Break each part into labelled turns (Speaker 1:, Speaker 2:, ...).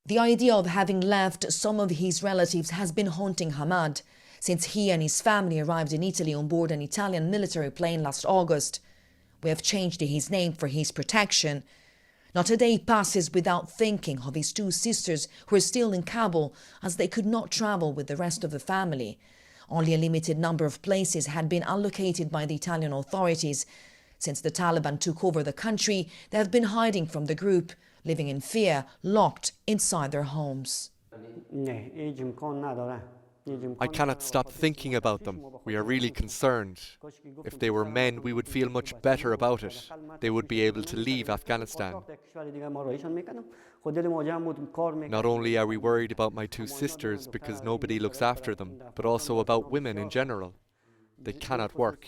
Speaker 1: The idea of having left some of his relatives has been haunting Hamad since he and his family arrived in Italy on board an Italian military plane last August. We have changed his name for his protection. Not a day passes without thinking of his two sisters who are still in Kabul, as they could not travel with the rest of the family. Only a limited number of places had been allocated by the Italian authorities. Since the Taliban took over the country, they have been hiding from the group, living in fear, locked inside their homes.
Speaker 2: I cannot stop thinking about them. We are really concerned. If they were men, we would feel much better about it. They would be able to leave Afghanistan. Not only are we worried about my two sisters because nobody looks after them, but also about women in general. They cannot work.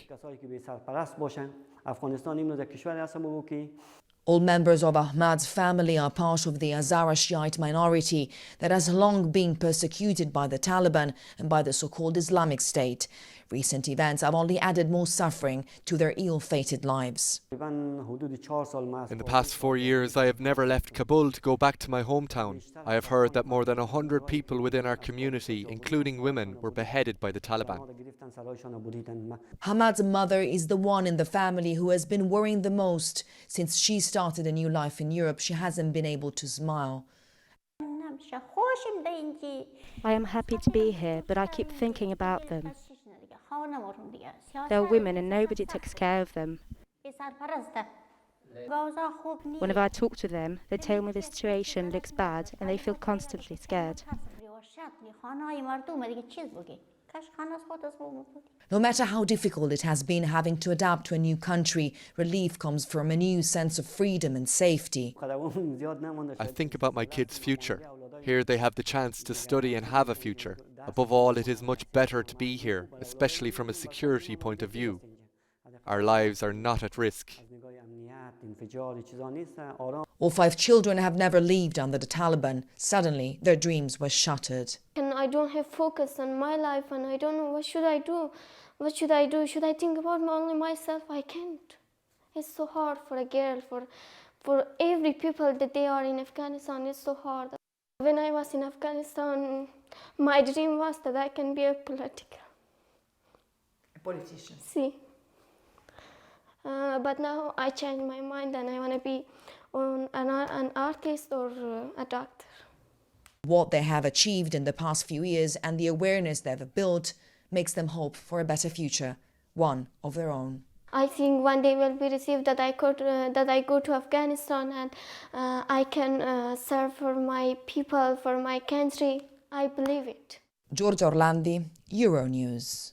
Speaker 1: All members of Ahmad's family are part of the Hazara Shiite minority that has long been persecuted by the Taliban and by the so-called Islamic State. Recent events have only added more suffering to their ill-fated lives.
Speaker 2: In the past 4 years, I have never left Kabul to go back to my hometown. I have heard that more than 100 people within our community, including women, were beheaded by the Taliban.
Speaker 1: Hamad's mother is the one in the family who has been worrying the most. Since she started a new life in Europe, she hasn't been able to smile.
Speaker 3: I am happy to be here, but I keep thinking about them. There are women and nobody takes care of them. Whenever I talk to them, they tell me the situation looks bad and they feel constantly scared.
Speaker 1: No matter how difficult it has been having to adapt to a new country, relief comes from a new sense of freedom and safety.
Speaker 2: I think about my kids' future. Here they have the chance to study and have a future. Above all, it is much better to be here, especially from a security point of view. Our lives are not at risk.
Speaker 1: All 5 children have never lived under the Taliban. Suddenly, their dreams were shattered.
Speaker 4: And I don't have focus on my life, and I don't know what should I do. What should I do? Should I think about only myself? I can't. It's so hard for a girl, for every people that they are in Afghanistan. It's so hard. When I was in Afghanistan, my dream was that I can be a politician.
Speaker 1: A politician?
Speaker 4: See. But now I changed my mind and I want to be an artist or a doctor.
Speaker 1: What they have achieved in the past few years and the awareness they've built makes them hope for a better future, one of their own.
Speaker 4: I think one day will be received that I go to Afghanistan and I can serve for my people, for my country. I believe it.
Speaker 1: Giorgio Orlandi, Euronews.